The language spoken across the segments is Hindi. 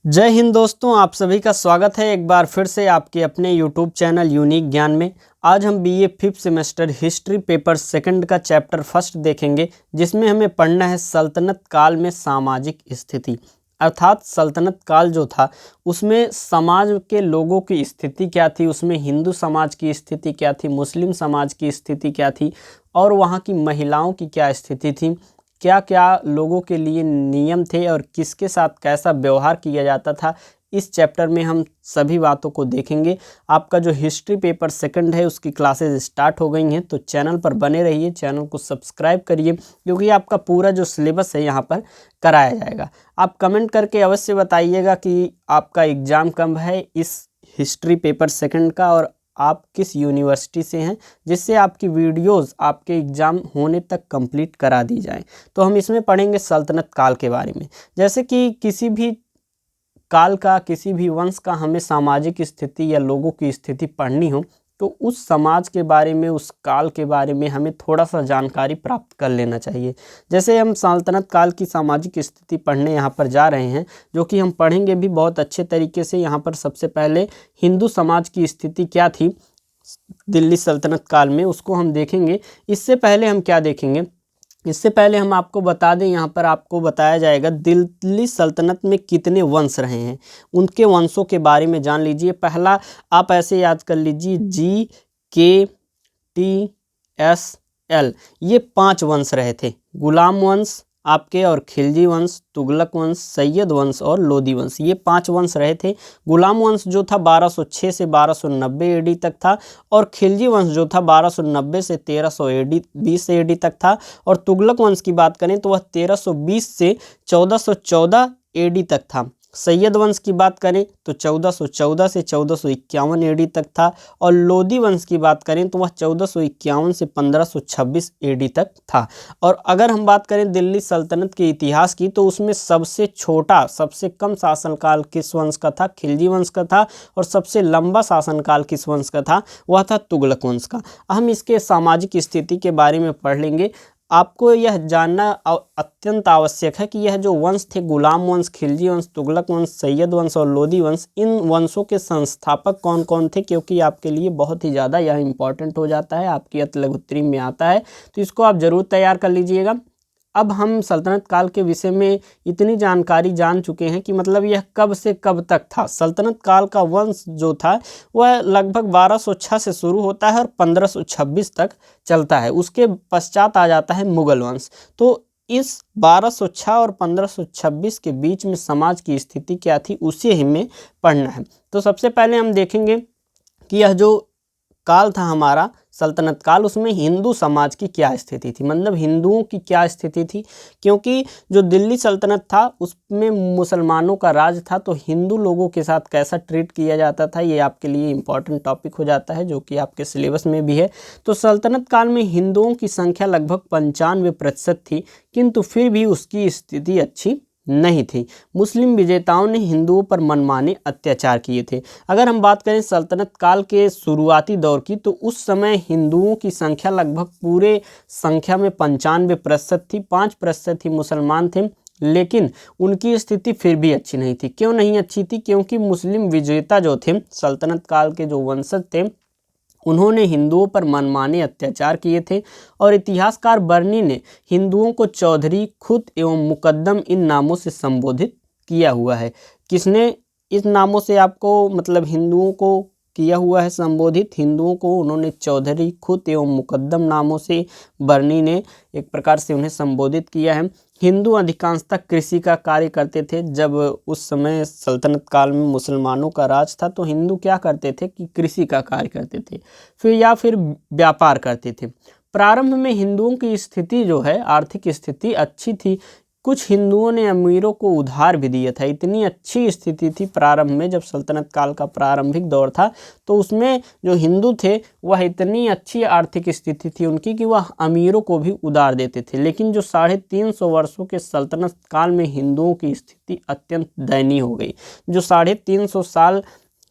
जय हिंद दोस्तों, आप सभी का स्वागत है एक बार फिर से आपके अपने YouTube चैनल यूनिक ज्ञान में। आज हम BA 5th semester history paper second का चैप्टर फर्स्ट देखेंगे, जिसमें हमें पढ़ना है सल्तनत काल में सामाजिक स्थिति। अर्थात सल्तनत काल जो था उसमें समाज के लोगों की स्थिति क्या थी, उसमें हिंदू समाज की स्थिति क्या थी, मुस्लिम समाज की स्थिति क्या थी और वहाँ की महिलाओं की क्या स्थिति थी, क्या क्या लोगों के लिए नियम थे और किसके साथ कैसा व्यवहार किया जाता था। इस चैप्टर में हम सभी बातों को देखेंगे। आपका जो हिस्ट्री पेपर सेकंड है उसकी क्लासेस स्टार्ट हो गई हैं, तो चैनल पर बने रहिए, चैनल को सब्सक्राइब करिए, क्योंकि आपका पूरा जो सिलेबस है यहाँ पर कराया जाएगा। आप कमेंट करके अवश्य बताइएगा कि आपका एग्ज़ाम कब है इस हिस्ट्री पेपर सेकंड का और आप किस यूनिवर्सिटी से हैं, जिससे आपकी वीडियोस आपके एग्ज़ाम होने तक कंप्लीट करा दी जाए। तो हम इसमें पढ़ेंगे सल्तनत काल के बारे में। जैसे कि किसी भी काल का, किसी भी वंश का हमें सामाजिक स्थिति या लोगों की स्थिति पढ़नी हो तो उस समाज के बारे में, उस काल के बारे में हमें थोड़ा सा जानकारी प्राप्त कर लेना चाहिए। जैसे हम सल्तनत काल की सामाजिक स्थिति पढ़ने यहाँ पर जा रहे हैं, जो कि हम पढ़ेंगे भी बहुत अच्छे तरीके से। यहाँ पर सबसे पहले हिंदू समाज की स्थिति क्या थी दिल्ली सल्तनत काल में, उसको हम देखेंगे। इससे पहले हम क्या देखेंगे, इससे पहले हम आपको बता दें, यहाँ पर आपको बताया जाएगा दिल्ली सल्तनत में कितने वंश रहे हैं, उनके वंशों के बारे में जान लीजिए। पहला आप ऐसे याद कर लीजिए, GKTSL, ये 5 वंश रहे थे। गुलाम वंश आपके और खिलजी वंश, तुगलक वंश, सैयद वंश और लोदी वंश, ये 5 वंश रहे थे। गुलाम वंश जो था 1206 से 1290 AD तक था और खिलजी वंश जो था 1290 से 1320 AD तक था। और तुगलक वंश की बात करें तो वह 1320 से 1414 AD तक था। सैयद वंश की बात करें तो 1414 से 1451 AD तक था। और लोदी वंश की बात करें तो वह 1451 से 1526 AD तक था। और अगर हम बात करें दिल्ली सल्तनत के इतिहास की, तो उसमें सबसे छोटा, सबसे कम शासनकाल किस वंश का था? खिलजी वंश का था। और सबसे लंबा शासनकाल किस वंश का था? वह था तुगलक वंश का। हम इसके सामाजिक स्थिति के बारे में पढ़ लेंगे। आपको यह जानना अत्यंत आवश्यक है कि यह जो वंश थे, गुलाम वंश, खिलजी वंश, तुगलक वंश, सैयद वंश और लोदी वंश, इन वंशों के संस्थापक कौन कौन थे, क्योंकि आपके लिए बहुत ही ज़्यादा यह इंपॉर्टेंट हो जाता है, आपकी अतलगुत्री में आता है, तो इसको आप ज़रूर तैयार कर लीजिएगा। अब हम सल्तनत काल के विषय में इतनी जानकारी जान चुके हैं कि मतलब यह कब से कब तक था। सल्तनत काल का वंश जो था वह लगभग 1206 से शुरू होता है और 1526 तक चलता है। उसके पश्चात आ जाता है मुगल वंश। तो इस 1206 और 1526 के बीच में समाज की स्थिति क्या थी, उसे हमें पढ़ना है। तो सबसे पहले हम देखेंगे कि यह जो काल था हमारा सल्तनत काल, उसमें हिंदू समाज की क्या स्थिति थी, मतलब हिंदुओं की क्या स्थिति थी। क्योंकि जो दिल्ली सल्तनत था उसमें मुसलमानों का राज था, तो हिंदू लोगों के साथ कैसा ट्रीट किया जाता था, ये आपके लिए इम्पॉर्टेंट टॉपिक हो जाता है, जो कि आपके सिलेबस में भी है। तो सल्तनत काल में हिंदुओं की संख्या लगभग 95% थी, किंतु फिर भी उसकी स्थिति अच्छी नहीं थी। मुस्लिम विजेताओं ने हिंदुओं पर मनमाने अत्याचार किए थे। अगर हम बात करें सल्तनत काल के शुरुआती दौर की, तो उस समय हिंदुओं की संख्या लगभग पूरे संख्या में 95% थी, 5% ही मुसलमान थे। लेकिन उनकी स्थिति फिर भी अच्छी नहीं थी। क्यों नहीं अच्छी थी? क्योंकि मुस्लिम विजेता जो थे, सल्तनत काल के जो वंशज थे, उन्होंने हिंदुओं पर मनमाने अत्याचार किए थे। और इतिहासकार बर्नी ने हिंदुओं को चौधरी, खुद एवं मुकद्दम इन नामों से संबोधित किया हुआ है। किसने इस नामों से आपको, मतलब हिंदुओं को किया हुआ है संबोधित? हिंदुओं को उन्होंने चौधरी, खुद एवं मुकद्दम नामों से बर्नी ने एक प्रकार से उन्हें संबोधित किया है। हिंदू अधिकांशतः कृषि का कार्य करते थे। जब उस समय सल्तनत काल में मुसलमानों का राज था, तो हिंदू क्या करते थे कि कृषि का कार्य करते थे, फिर व्यापार करते थे। प्रारंभ में हिंदुओं की स्थिति जो है, आर्थिक स्थिति अच्छी थी। कुछ हिंदुओं ने अमीरों को उधार भी दिया था। इतनी अच्छी स्थिति थी प्रारंभ में, जब सल्तनत काल का प्रारंभिक दौर था, तो उसमें जो हिंदू थे वह इतनी अच्छी आर्थिक स्थिति थी उनकी कि वह अमीरों को भी उधार देते थे। लेकिन जो 350 वर्षों के सल्तनत काल में हिंदुओं की स्थिति अत्यंत दयनीय हो गई। जो 350 साल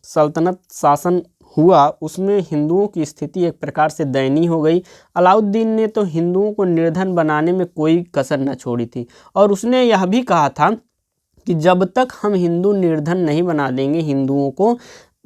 सल्तनत शासन हुआ, उसमें हिंदुओं की स्थिति एक प्रकार से दयनीय हो गई। अलाउद्दीन ने तो हिंदुओं को निर्धन बनाने में कोई कसर न छोड़ी थी। और उसने यह भी कहा था कि जब तक हम हिंदू निर्धन नहीं बना देंगे, हिंदुओं को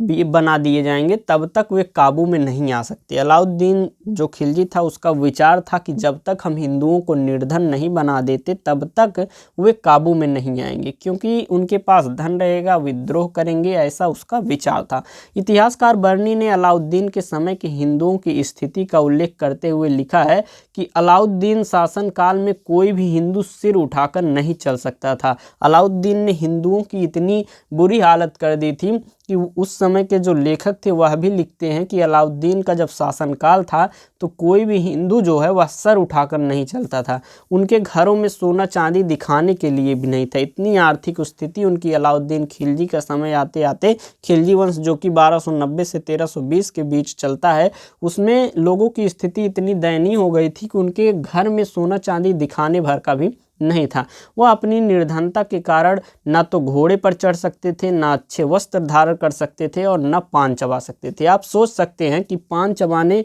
भी बना दिए जाएंगे, तब तक वे काबू में नहीं आ सकते। अलाउद्दीन जो खिलजी था उसका विचार था कि जब तक हम हिंदुओं को निर्धन नहीं बना देते तब तक वे काबू में नहीं आएंगे, क्योंकि उनके पास धन रहेगा, विद्रोह करेंगे, ऐसा उसका विचार था। इतिहासकार बर्नी ने अलाउद्दीन के समय के हिंदुओं की स्थिति का उल्लेख करते हुए लिखा है कि अलाउद्दीन शासन काल में कोई भी हिंदू सिर उठाकर नहीं चल सकता था। अलाउद्दीन ने हिंदुओं की इतनी बुरी हालत कर दी थी कि उस समय के जो लेखक थे वह भी लिखते हैं कि अलाउद्दीन का जब शासनकाल था तो कोई भी हिंदू जो है वह सर उठाकर नहीं चलता था। उनके घरों में सोना चांदी दिखाने के लिए भी नहीं था। इतनी आर्थिक स्थिति उनकी अलाउद्दीन खिलजी का समय आते आते, खिलजी वंश जो कि 1290 से 1320 के बीच चलता है, उसमें लोगों की स्थिति इतनी दयनीय हो गई थी कि उनके घर में सोना चांदी दिखाने भर का भी नहीं था। वह अपनी निर्धनता के कारण ना तो घोड़े पर चढ़ सकते थे, ना अच्छे वस्त्र धारण कर सकते थे और न पान चबा सकते थे। आप सोच सकते हैं कि पान चबाने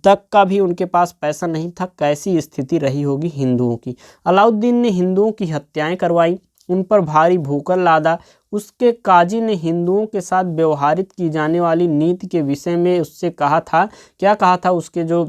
तक का भी उनके पास पैसा नहीं था, कैसी स्थिति रही होगी हिंदुओं की। अलाउद्दीन ने हिंदुओं की हत्याएं करवाई, उन पर भारी भूखल लादा। उसके काजी ने हिंदुओं के साथ व्यवहारित की जाने वाली नीति के विषय में उससे कहा था, क्या कहा था, उसके जो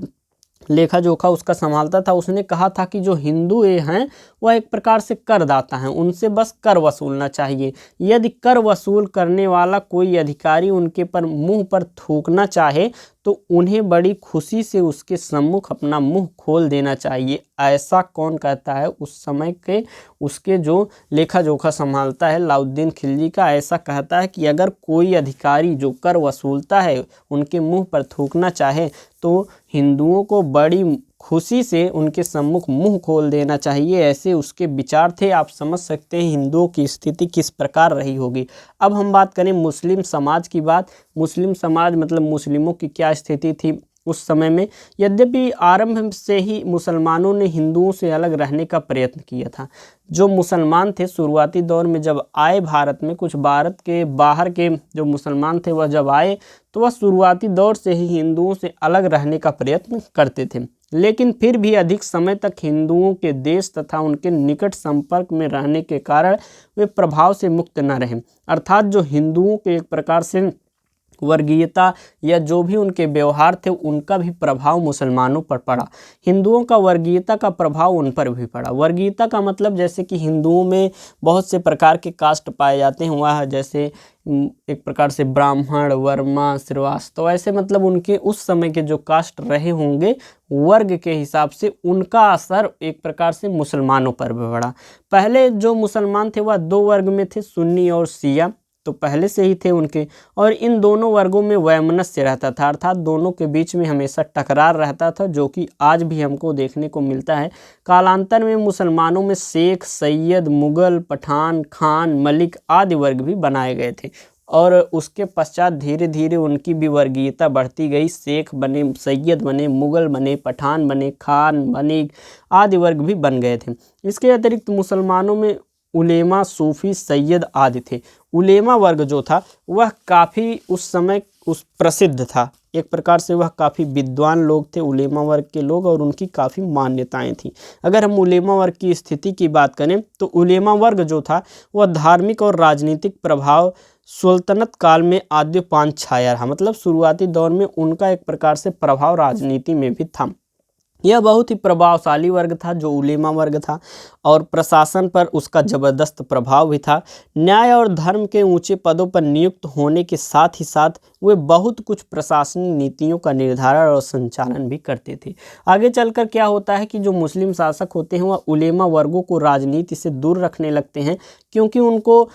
लेखा जोखा उसका संभालता था, उसने कहा था कि जो हिंदू ये हैं वह एक प्रकार से करदाता हैं, उनसे बस कर वसूलना चाहिए। यदि कर वसूल करने वाला कोई अधिकारी उनके पर मुंह पर थूकना चाहे तो उन्हें बड़ी खुशी से उसके सम्मुख अपना मुंह खोल देना चाहिए। ऐसा कौन कहता है? उस समय के उसके जो लेखा जोखा संभालता है अलाउद्दीन खिलजी का, ऐसा कहता है कि अगर कोई अधिकारी जो कर वसूलता है उनके मुंह पर थूकना चाहे तो हिंदुओं को बड़ी खुशी से उनके सम्मुख मुंह खोल देना चाहिए। ऐसे उसके विचार थे। आप समझ सकते हैं हिंदुओं की स्थिति किस प्रकार रही होगी। अब हम बात करें मुस्लिम समाज की बात। मुस्लिम समाज मतलब मुस्लिमों की क्या स्थिति थी उस समय में। यद्यपि आरंभ से ही मुसलमानों ने हिंदुओं से अलग रहने का प्रयत्न किया था। जो मुसलमान थे शुरुआती दौर में जब आए भारत में, कुछ भारत के बाहर के जो मुसलमान थे वह जब आए तो वह शुरुआती दौर से ही हिंदुओं से अलग रहने का प्रयत्न करते थे, लेकिन फिर भी अधिक समय तक हिंदुओं के देश तथा उनके निकट संपर्क में रहने के कारण वे प्रभाव से मुक्त न रहे। अर्थात जो हिंदुओं के एक प्रकार से वर्गीयता या जो भी उनके व्यवहार थे उनका भी प्रभाव मुसलमानों पर पड़ा। हिंदुओं का वर्गीयता का प्रभाव उन पर भी पड़ा। वर्गीयता का मतलब जैसे कि हिंदुओं में बहुत से प्रकार के कास्ट पाए जाते हैं, वह जैसे एक प्रकार से ब्राह्मण, वर्मा, श्रीवास्तव, ऐसे मतलब उनके उस समय के जो कास्ट रहे होंगे वर्ग के हिसाब से उनका असर एक प्रकार से मुसलमानों पर भी पड़ा। पहले जो मुसलमान थे वह दो वर्ग में थे, सुन्नी और शिया, तो पहले से ही थे उनके, और इन दोनों वर्गों में वैमनस्य रहता था, अर्थात दोनों के बीच में हमेशा टकरार रहता था, जो कि आज भी हमको देखने को मिलता है। कालांतर में मुसलमानों में शेख, सैयद, मुगल, पठान, खान, मलिक आदि वर्ग भी बनाए गए थे और उसके पश्चात धीरे धीरे उनकी भी वर्गीयता बढ़ती गई। शेख बने, सैयद बने, मुगल बने, पठान बने, खान, मलिक आदि वर्ग भी बन गए थे। इसके अतिरिक्त मुसलमानों में उलेमा, सूफी, सैयद आदि थे। उलेमा वर्ग जो था वह काफ़ी उस समय प्रसिद्ध था, एक प्रकार से वह काफ़ी विद्वान लोग थे उलेमा वर्ग के लोग, और उनकी काफ़ी मान्यताएं थीं। अगर हम उलेमा वर्ग की स्थिति की बात करें तो उलेमा वर्ग जो था वह धार्मिक और राजनीतिक प्रभाव सुल्तनत काल में आद्योपांत छाया रहा, मतलब शुरुआती दौर में उनका एक प्रकार से प्रभाव राजनीति में भी था। यह बहुत ही प्रभावशाली वर्ग था जो उलेमा वर्ग था, और प्रशासन पर उसका जबरदस्त प्रभाव भी था। न्याय और धर्म के ऊंचे पदों पर नियुक्त होने के साथ ही साथ वे बहुत कुछ प्रशासनिक नीतियों का निर्धारण और संचालन भी करते थे। आगे चलकर क्या होता है कि जो मुस्लिम शासक होते हैं वह उलेमा वर्गों को राजनीति से दूर रखने लगते हैं, क्योंकि उनको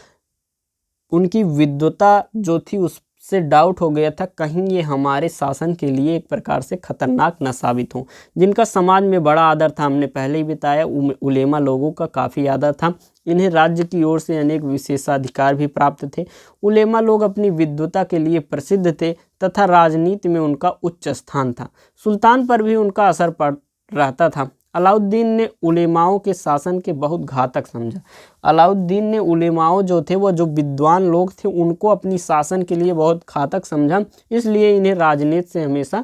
उनकी विद्वता जो थी उससे डाउट हो गया था कहीं ये हमारे शासन के लिए एक प्रकार से खतरनाक न साबित हो। जिनका समाज में बड़ा आदर था, हमने पहले ही बताया, उलेमा लोगों का काफ़ी आदर था। इन्हें राज्य की ओर से अनेक विशेषाधिकार भी प्राप्त थे। उलेमा लोग अपनी विद्वता के लिए प्रसिद्ध थे तथा राजनीति में उनका उच्च स्थान था। सुल्तान पर भी उनका असर पड़ रहता था। अलाउद्दीन ने उलेमाओं के शासन के बहुत घातक समझा। अलाउद्दीन ने उलेमाओं जो थे वह जो विद्वान लोग थे उनको अपनी शासन के लिए बहुत घातक समझा, इसलिए इन्हें राजनीति से हमेशा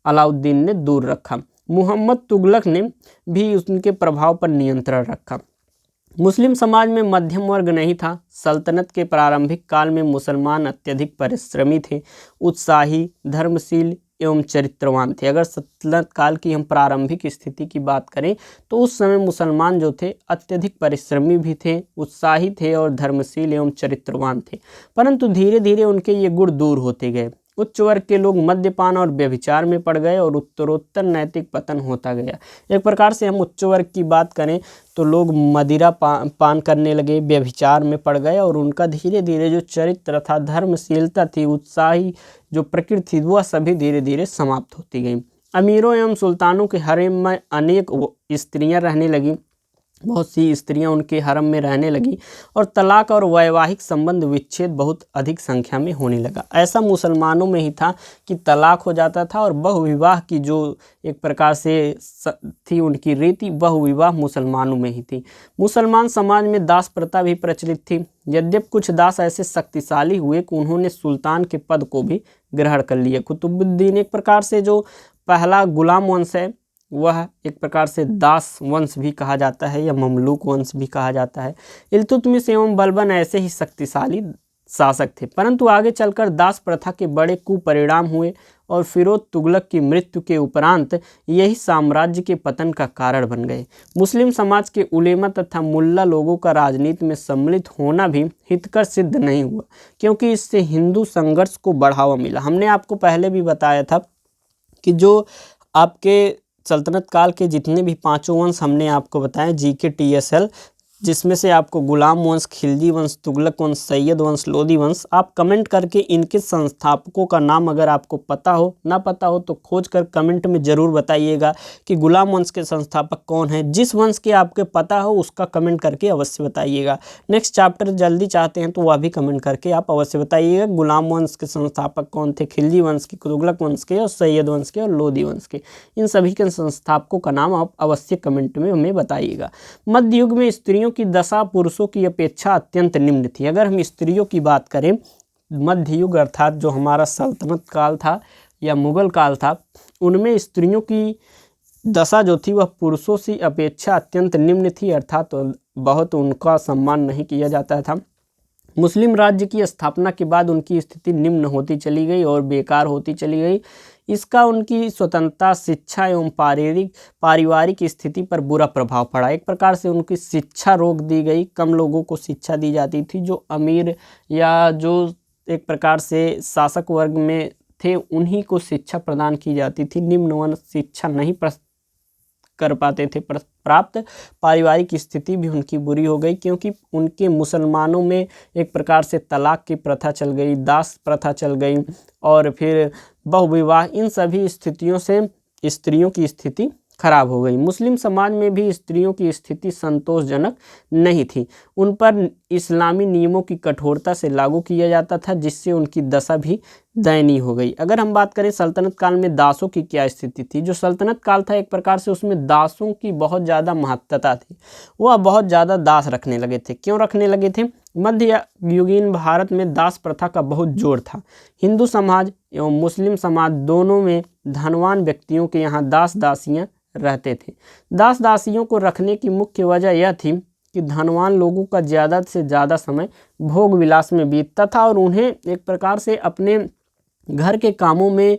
अलाउद्दीन ने दूर रखा। मुहम्मद तुगलक ने भी उनके प्रभाव पर नियंत्रण रखा। मुस्लिम समाज में मध्यम वर्ग नहीं था। सल्तनत के प्रारंभिक काल में मुसलमान अत्यधिक परिश्रमी थे, उत्साही, धर्मशील एवं चरित्रवान थे। अगर सल्तनत काल की हम प्रारंभिक स्थिति की बात करें तो उस समय मुसलमान जो थे अत्यधिक परिश्रमी भी थे, उत्साही थे और धर्मशील एवं चरित्रवान थे। परंतु धीरे धीरे उनके ये गुण दूर होते गए। उच्च वर्ग के लोग मद्यपान और व्यभिचार में पड़ गए और उत्तरोत्तर नैतिक पतन होता गया। एक प्रकार से हम उच्च वर्ग की बात करें तो लोग मदिरा पान करने लगे, व्यभिचार में पड़ गए और उनका धीरे धीरे जो चरित्र था, धर्मशीलता थी, उत्साही जो प्रकृति थी, वह सभी धीरे धीरे समाप्त होती गई। अमीरों एवं सुल्तानों के हरेम में अनेक स्त्रियां रहने लगी, बहुत सी स्त्रियां उनके हरम में रहने लगी और तलाक और वैवाहिक संबंध विच्छेद बहुत अधिक संख्या में होने लगा। ऐसा मुसलमानों में ही था कि तलाक हो जाता था और बहुविवाह की जो एक प्रकार से थी उनकी रीति, बहुविवाह मुसलमानों में ही थी। मुसलमान समाज में दास प्रथा भी प्रचलित थी। यद्यपि कुछ दास ऐसे शक्तिशाली हुए कि उन्होंने सुल्तान के पद को भी ग्रहण कर लिया। कुतुबुद्दीन एक प्रकार से जो पहला गुलाम वंश है वह एक प्रकार से दास वंश भी कहा जाता है या ममलूक वंश भी कहा जाता है। इल्तुतमिश एवं बलबन ऐसे ही शक्तिशाली शासक थे, परंतु आगे चलकर दास प्रथा के बड़े कुपरिणाम हुए और फिरोज तुगलक की मृत्यु के उपरांत यही साम्राज्य के पतन का कारण बन गए। मुस्लिम समाज के उलेमा तथा मुल्ला लोगों का राजनीति में सम्मिलित होना भी हितकर सिद्ध नहीं हुआ, क्योंकि इससे हिंदू संघर्ष को बढ़ावा मिला। हमने आपको पहले भी बताया था कि जो आपके सल्तनत काल के जितने भी पांचों वंश हमने आपको बताए GK TSL, जिसमें से आपको गुलाम वंश, खिलजी वंश, तुगलक वंश, सैयद वंश, लोदी वंश, आप कमेंट करके इनके संस्थापकों का नाम अगर आपको पता हो, ना पता हो तो खोज कर कमेंट में ज़रूर बताइएगा कि गुलाम वंश के संस्थापक कौन है। जिस वंश के आपके पता हो उसका कमेंट करके अवश्य बताइएगा। नेक्स्ट चैप्टर जल्दी चाहते हैं तो वह भी कमेंट करके आप अवश्य बताइएगा गुलाम वंश के संस्थापक कौन थे, खिलजी वंश के, तुगलक वंश के और सैयद वंश के और लोदी वंश के। इन सभी के संस्थापकों का नाम आप अवश्य कमेंट में हमें बताइएगा। मध्य युग में स्त्रियों की दशा पुरुषों की अपेक्षा अत्यंत निम्न थी। अगर हम स्त्रियों की बात करें, मध्य युग अर्थात जो हमारा सल्तनत काल था या मुगल काल था, उनमें स्त्रियों की दशा जो थी वह पुरुषों से अपेक्षा अत्यंत निम्न थी, अर्थात बहुत उनका सम्मान नहीं किया जाता था। मुस्लिम राज्य की स्थापना के बाद उनकी स्थिति निम्न होती चली गई और बेकार होती चली गई। इसका उनकी स्वतंत्रता, शिक्षा एवं पारिवारिक स्थिति पर बुरा प्रभाव पड़ा। एक प्रकार से उनकी शिक्षा रोक दी गई, कम लोगों को शिक्षा दी जाती थी। जो अमीर या जो एक प्रकार से शासक वर्ग में थे उन्हीं को शिक्षा प्रदान की जाती थी, निम्न वर्ग शिक्षा नहीं कर पाते थे प्राप्त। पारिवारिक स्थिति भी उनकी बुरी हो गई, क्योंकि उनके मुसलमानों में एक प्रकार से तलाक की प्रथा चल गई, दास प्रथा चल गई और फिर बहुविवाह। इन सभी स्थितियों से स्त्रियों की स्थिति खराब हो गई। मुस्लिम समाज में भी स्त्रियों की स्थिति संतोषजनक नहीं थी। उन पर इस्लामी नियमों की कठोरता से लागू किया जाता था, जिससे उनकी दशा भी दयनीय हो गई। अगर हम बात करें सल्तनत काल में दासों की क्या स्थिति थी, जो सल्तनत काल था एक प्रकार से उसमें दासों की बहुत ज़्यादा महत्वता थी। वह बहुत ज़्यादा दास रखने लगे थे। क्यों रखने लगे थे? मध्य युगीन भारत में दास प्रथा का बहुत जोर था। हिंदू समाज एवं मुस्लिम समाज दोनों में धनवान व्यक्तियों के यहाँ दास दासियाँ रहते थे। दास दासियों को रखने की मुख्य वजह यह थी कि धनवान लोगों का ज़्यादा से ज़्यादा समय भोग विलास में बीतता था और उन्हें एक प्रकार से अपने घर के कामों में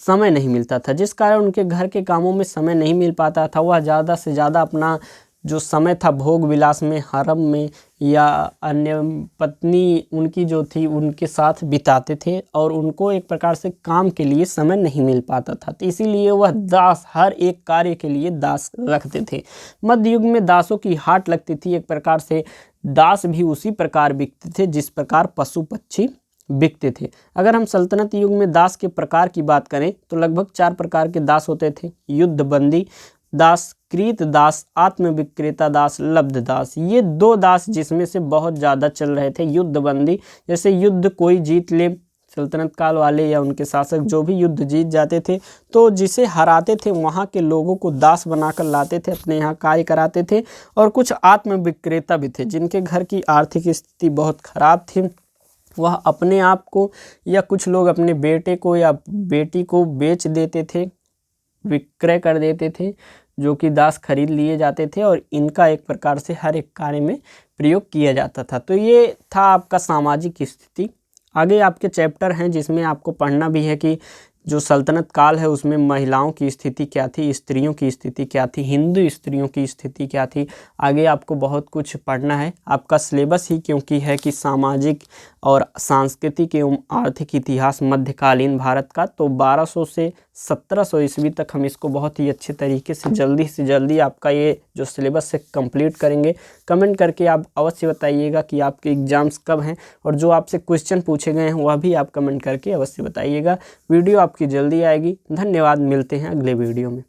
समय नहीं मिलता था, जिस कारण उनके घर के कामों में समय नहीं मिल पाता था। वह ज़्यादा से ज़्यादा अपना जो समय था भोग विलास में, हरम में या अन्य पत्नी उनकी जो थी उनके साथ बिताते थे और उनको एक प्रकार से काम के लिए समय नहीं मिल पाता था। तो इसीलिए वह दास हर एक कार्य के लिए दास रखते थे। मध्य युग में दासों की हाट लगती थी। एक प्रकार से दास भी उसी प्रकार बिकते थे जिस प्रकार पशु पक्षी बिकते थे। अगर हम सल्तनत युग में दास के प्रकार की बात करें तो लगभग 4 प्रकार के दास होते थे। युद्धबंदी दास, कृत दास, आत्मविक्रेता दास, लब्ध दास। ये 2 दास जिसमें से बहुत ज़्यादा चल रहे थे। युद्धबंदी, जैसे युद्ध कोई जीत ले, सल्तनत काल वाले या उनके शासक जो भी युद्ध जीत जाते थे तो जिसे हराते थे वहाँ के लोगों को दास बनाकर लाते थे, अपने यहाँ कार्य कराते थे। और कुछ आत्मविक्रेता भी थे जिनके घर की आर्थिक स्थिति बहुत खराब थी। वह अपने आप को या कुछ लोग अपने बेटे को या बेटी को बेच देते थे, विक्रय कर देते थे। जो कि दास खरीद लिए जाते थे और इनका एक प्रकार से हर एक कार्य में प्रयोग किया जाता था। तो ये था आपका सामाजिक स्थिति। आगे आपके चैप्टर हैं जिसमें आपको पढ़ना भी है कि जो सल्तनत काल है उसमें महिलाओं की स्थिति क्या थी, स्त्रियों की स्थिति क्या थी, हिंदू स्त्रियों की स्थिति क्या थी। आगे आपको बहुत कुछ पढ़ना है। आपका सिलेबस ही क्योंकि है कि सामाजिक और सांस्कृतिक एवं आर्थिक इतिहास मध्यकालीन भारत का, तो 1200 से 1700 ईस्वी तक हम इसको बहुत ही अच्छे तरीके से जल्दी आपका ये जो सिलेबस है कंप्लीट करेंगे। कमेंट करके आप अवश्य बताइएगा कि आपके एग्ज़ाम्स कब हैं, और जो आपसे क्वेश्चन पूछे गए हैं वह भी आप कमेंट करके अवश्य बताइएगा। वीडियो आपकी जल्दी आएगी। धन्यवाद, मिलते हैं अगले वीडियो में।